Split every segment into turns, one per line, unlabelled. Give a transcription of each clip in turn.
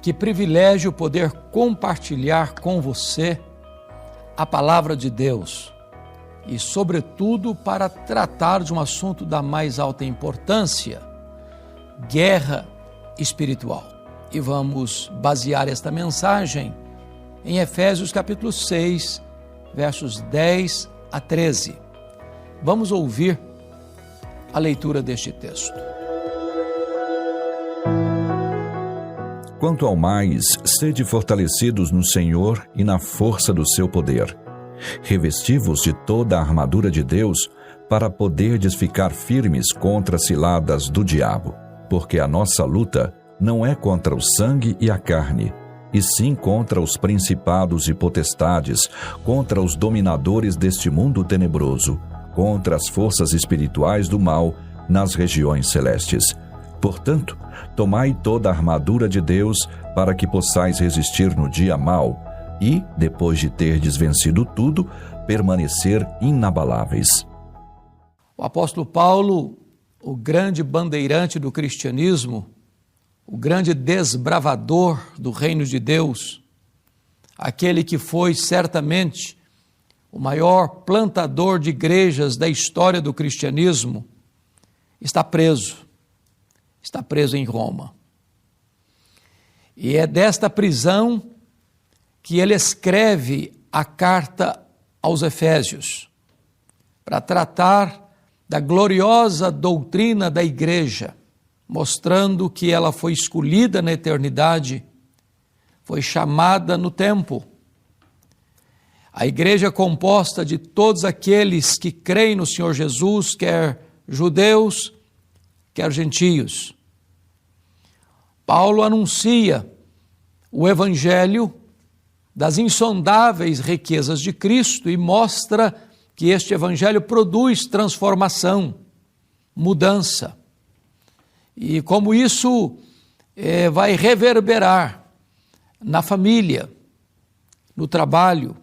Que privilégio poder compartilhar com você a palavra de Deus e, sobretudo, para tratar de um assunto da mais alta importância, guerra espiritual. E vamos basear esta mensagem em Efésios capítulo 6, versos 10 a 13. Vamos ouvir a leitura deste texto.
Quanto ao mais, sede fortalecidos no Senhor e na força do seu poder. Revesti-vos de toda a armadura de Deus, para poderdes ficar firmes contra as ciladas do diabo. Porque a nossa luta não é contra o sangue e a carne, e sim contra os principados e potestades, contra os dominadores deste mundo tenebroso, contra as forças espirituais do mal nas regiões celestes. Portanto, tomai toda a armadura de Deus, para que possais resistir no dia mau, e, depois de terdes vencido tudo, permanecer inabaláveis.
O apóstolo Paulo, o grande bandeirante do cristianismo, o grande desbravador do reino de Deus, aquele que foi certamente o maior plantador de igrejas da história do cristianismo, está preso em Roma. E é desta prisão que ele escreve a carta aos Efésios, para tratar da gloriosa doutrina da igreja, mostrando que ela foi escolhida na eternidade, foi chamada no tempo. A igreja é composta de todos aqueles que creem no Senhor Jesus, quer judeus, quer gentios. Paulo anuncia o evangelho das insondáveis riquezas de Cristo e mostra que este evangelho produz transformação, mudança. E como isso vai reverberar na família, no trabalho.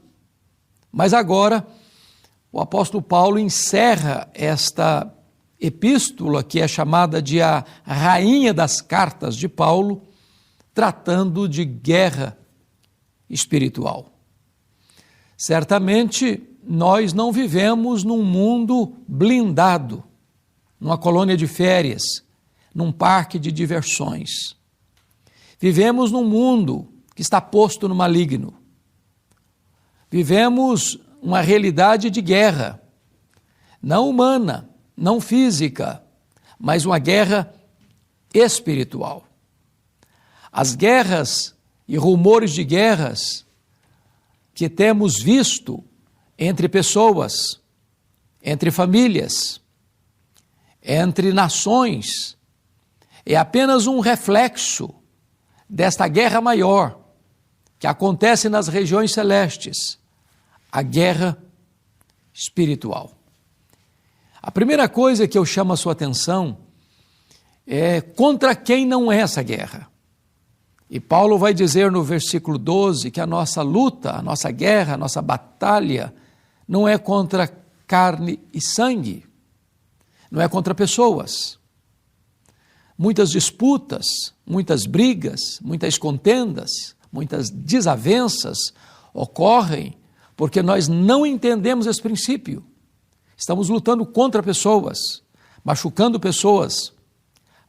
Mas agora o apóstolo Paulo encerra esta epístola, que é chamada de a rainha das cartas de Paulo, tratando de guerra espiritual. Certamente nós não vivemos num mundo blindado, numa colônia de férias, num parque de diversões. Vivemos num mundo que está posto no maligno. Vivemos uma realidade de guerra, não humana, não física, mas uma guerra espiritual. As guerras e rumores de guerras que temos visto entre pessoas, entre famílias, entre nações, é apenas um reflexo desta guerra maior que acontece nas regiões celestes, a guerra espiritual. A primeira coisa que eu chamo a sua atenção é contra quem não é essa guerra. E Paulo vai dizer no versículo 12 que a nossa luta, a nossa guerra, a nossa batalha não é contra carne e sangue, não é contra pessoas. Muitas disputas, muitas brigas, muitas contendas, muitas desavenças ocorrem porque nós não entendemos esse princípio. Estamos lutando contra pessoas, machucando pessoas,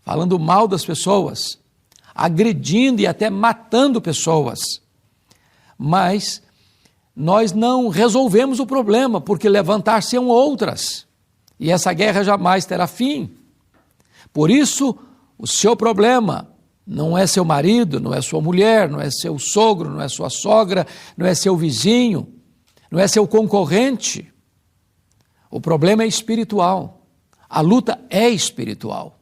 falando mal das pessoas, agredindo e até matando pessoas. Mas nós não resolvemos o problema, porque levantar-se-ão outras, e essa guerra jamais terá fim. Por isso, o seu problema não é seu marido, não é sua mulher, não é seu sogro, não é sua sogra, não é seu vizinho, não é seu concorrente. O problema é espiritual. A luta é espiritual.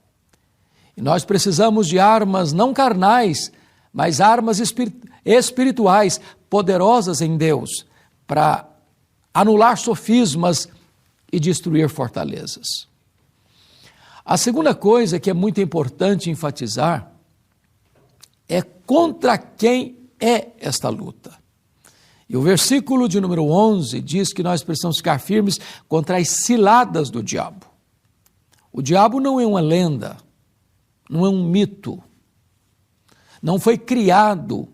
E nós precisamos de armas não carnais, mas armas espirituais, poderosas em Deus, para anular sofismas e destruir fortalezas. A segunda coisa que é muito importante enfatizar é contra quem é esta luta. E o versículo de número 11 diz que nós precisamos ficar firmes contra as ciladas do diabo. O diabo não é uma lenda, não é um mito, não foi criado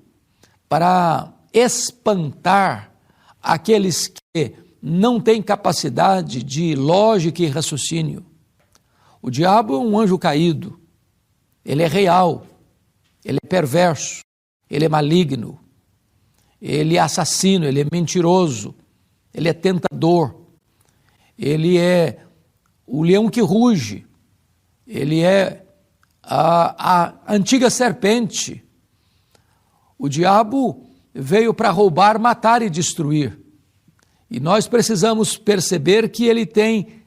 para espantar aqueles que não têm capacidade de lógica e raciocínio. O diabo é um anjo caído, ele é real, ele é perverso, ele é maligno, ele é assassino, ele é mentiroso, ele é tentador, ele é o leão que ruge, ele é a antiga serpente. O diabo veio para roubar, matar e destruir. E nós precisamos perceber que ele tem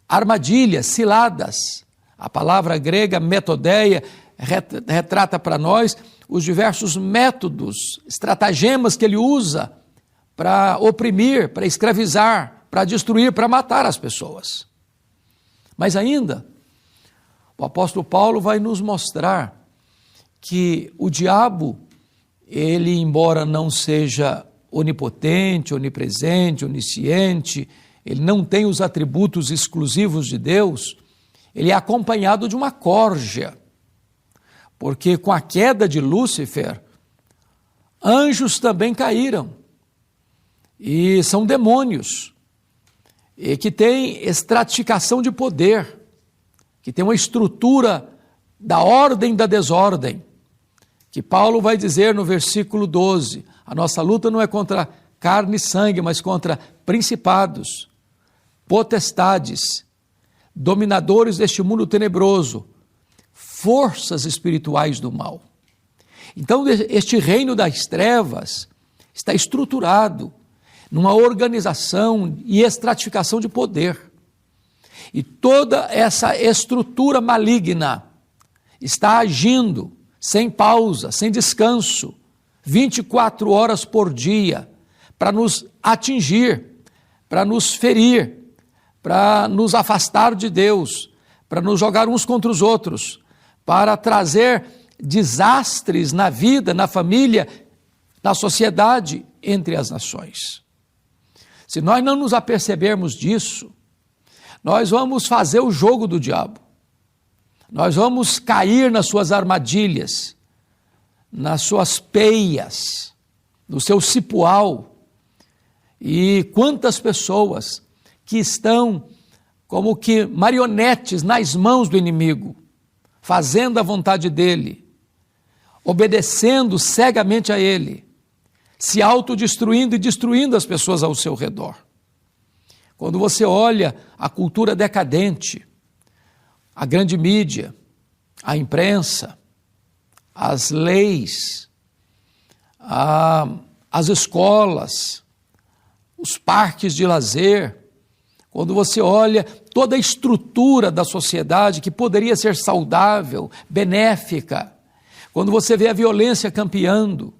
armadilhas, ciladas. A palavra grega metodeia retrata para nós os diversos métodos, estratagemas que ele usa para oprimir, para escravizar, para destruir, para matar as pessoas. Mas ainda, o apóstolo Paulo vai nos mostrar que o diabo, ele, embora não seja onipotente, onipresente, onisciente, ele não tem os atributos exclusivos de Deus, ele é acompanhado de uma corja, porque com a queda de Lúcifer, anjos também caíram, e são demônios, e que têm estratificação de poder, que tem uma estrutura da ordem da desordem, que Paulo vai dizer no versículo 12, a nossa luta não é contra carne e sangue, mas contra principados, potestades, dominadores deste mundo tenebroso, forças espirituais do mal. Então, este reino das trevas está estruturado numa organização e estratificação de poder. E toda essa estrutura maligna está agindo sem pausa, sem descanso, 24 horas por dia, para nos atingir, para nos ferir, para nos afastar de Deus, para nos jogar uns contra os outros, para trazer desastres na vida, na família, na sociedade, entre as nações. Se nós não nos apercebermos disso, nós vamos fazer o jogo do diabo. Nós vamos cair nas suas armadilhas, nas suas peias, no seu cipoal. E quantas pessoas que estão como que marionetes nas mãos do inimigo, fazendo a vontade dele, obedecendo cegamente a ele, se autodestruindo e destruindo as pessoas ao seu redor. Quando você olha a cultura decadente, a grande mídia, a imprensa, as leis, as escolas, os parques de lazer, quando você olha toda a estrutura da sociedade que poderia ser saudável, benéfica, quando você vê a violência campeando,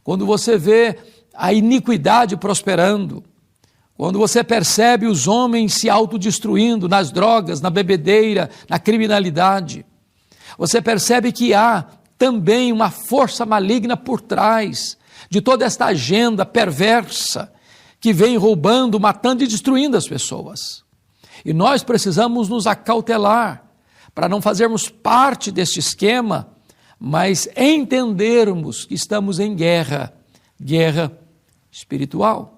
quando você vê a iniquidade prosperando, quando você percebe os homens se autodestruindo nas drogas, na bebedeira, na criminalidade, você percebe que há também uma força maligna por trás de toda esta agenda perversa que vem roubando, matando e destruindo as pessoas. E nós precisamos nos acautelar para não fazermos parte deste esquema, mas entendermos que estamos em guerra espiritual.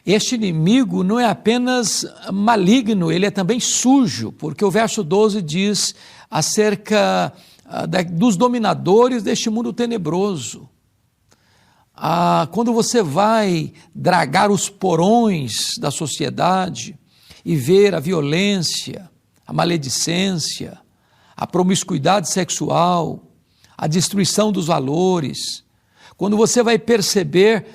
Este inimigo não é apenas maligno, ele é também sujo, porque o verso 12 diz acerca dos dominadores deste mundo tenebroso. Quando você vai dragar os porões da sociedade e ver a violência, a maledicência, a promiscuidade sexual, a destruição dos valores, quando você vai perceber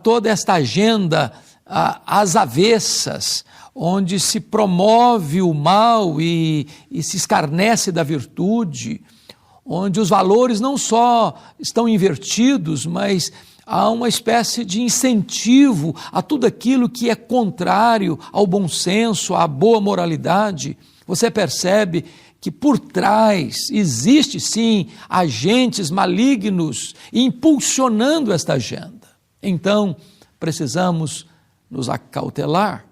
toda esta agenda às avessas, onde se promove o mal e se escarnece da virtude, onde os valores não só estão invertidos, mas há uma espécie de incentivo a tudo aquilo que é contrário ao bom senso, à boa moralidade, você percebe que por trás existe sim agentes malignos impulsionando esta agenda. Então, precisamos nos acautelar.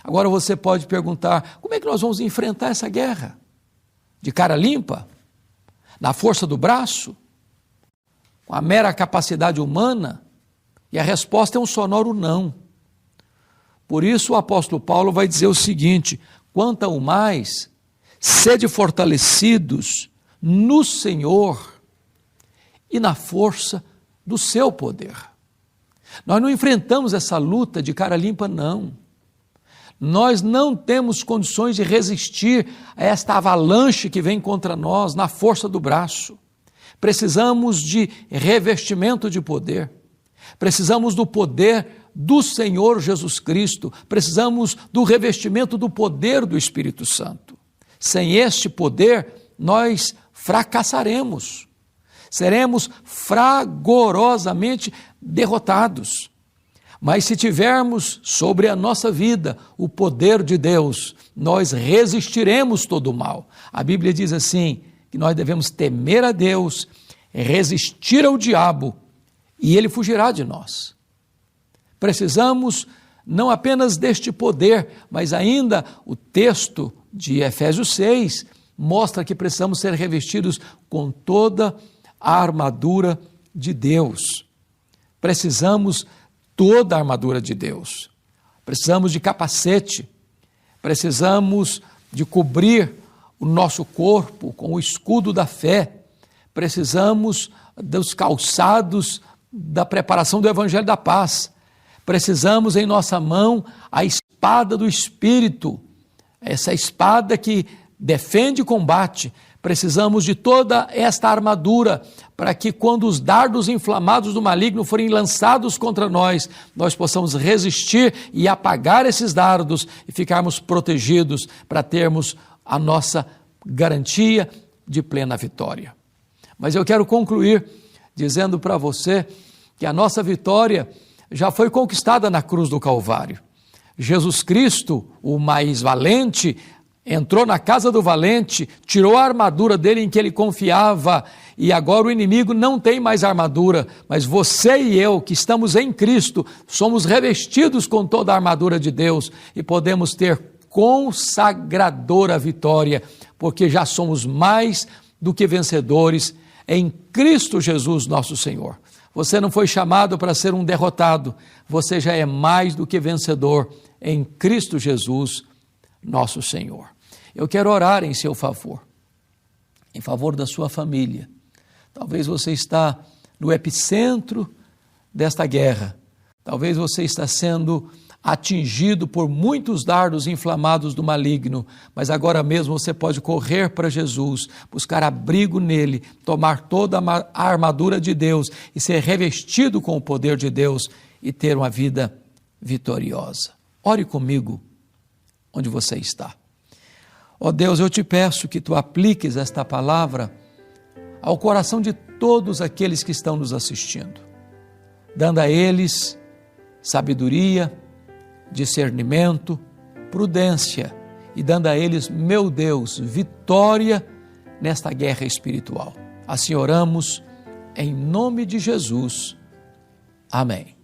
Agora você pode perguntar, como é que nós vamos enfrentar essa guerra? De cara limpa? Na força do braço? Com a mera capacidade humana? E a resposta é um sonoro não. Por isso o apóstolo Paulo vai dizer o seguinte: quanto ao mais, sede fortalecidos no Senhor e na força do seu poder. Nós não enfrentamos essa luta de cara limpa, não. Nós não temos condições de resistir a esta avalanche que vem contra nós na força do braço. Precisamos de revestimento de poder. Precisamos do poder do Senhor Jesus Cristo. Precisamos do revestimento do poder do Espírito Santo. Sem este poder, nós fracassaremos. Seremos fragorosamente derrotados. Mas se tivermos sobre a nossa vida o poder de Deus, nós resistiremos todo o mal. A Bíblia diz assim, que nós devemos temer a Deus, resistir ao diabo, e ele fugirá de nós. Precisamos não apenas deste poder, mas ainda o texto de Efésios 6 mostra que precisamos ser revestidos com toda a armadura de Deus. Precisamos toda a armadura de Deus. Precisamos de capacete, precisamos de cobrir o nosso corpo com o escudo da fé, precisamos dos calçados da preparação do Evangelho da Paz, precisamos em nossa mão a espada do Espírito, essa espada que defende e combate. Precisamos de toda esta armadura para que quando os dardos inflamados do maligno forem lançados contra nós, nós possamos resistir e apagar esses dardos e ficarmos protegidos para termos a nossa garantia de plena vitória. Mas eu quero concluir dizendo para você que a nossa vitória já foi conquistada na cruz do Calvário. Jesus Cristo, o mais valente, entrou na casa do valente, tirou a armadura dele em que ele confiava e agora o inimigo não tem mais armadura, mas você e eu que estamos em Cristo, somos revestidos com toda a armadura de Deus e podemos ter consagradora vitória, porque já somos mais do que vencedores em Cristo Jesus nosso Senhor. Você não foi chamado para ser um derrotado, você já é mais do que vencedor em Cristo Jesus nosso Senhor. Eu quero orar em seu favor, em favor da sua família. Talvez você está no epicentro desta guerra, talvez você está sendo atingido por muitos dardos inflamados do maligno, mas agora mesmo você pode correr para Jesus, buscar abrigo nele, tomar toda a armadura de Deus e ser revestido com o poder de Deus e ter uma vida vitoriosa. Ore comigo onde você está. Ó Deus, eu te peço que tu apliques esta palavra ao coração de todos aqueles que estão nos assistindo, dando a eles sabedoria, discernimento, prudência e dando a eles, meu Deus, vitória nesta guerra espiritual. Assim oramos em nome de Jesus. Amém.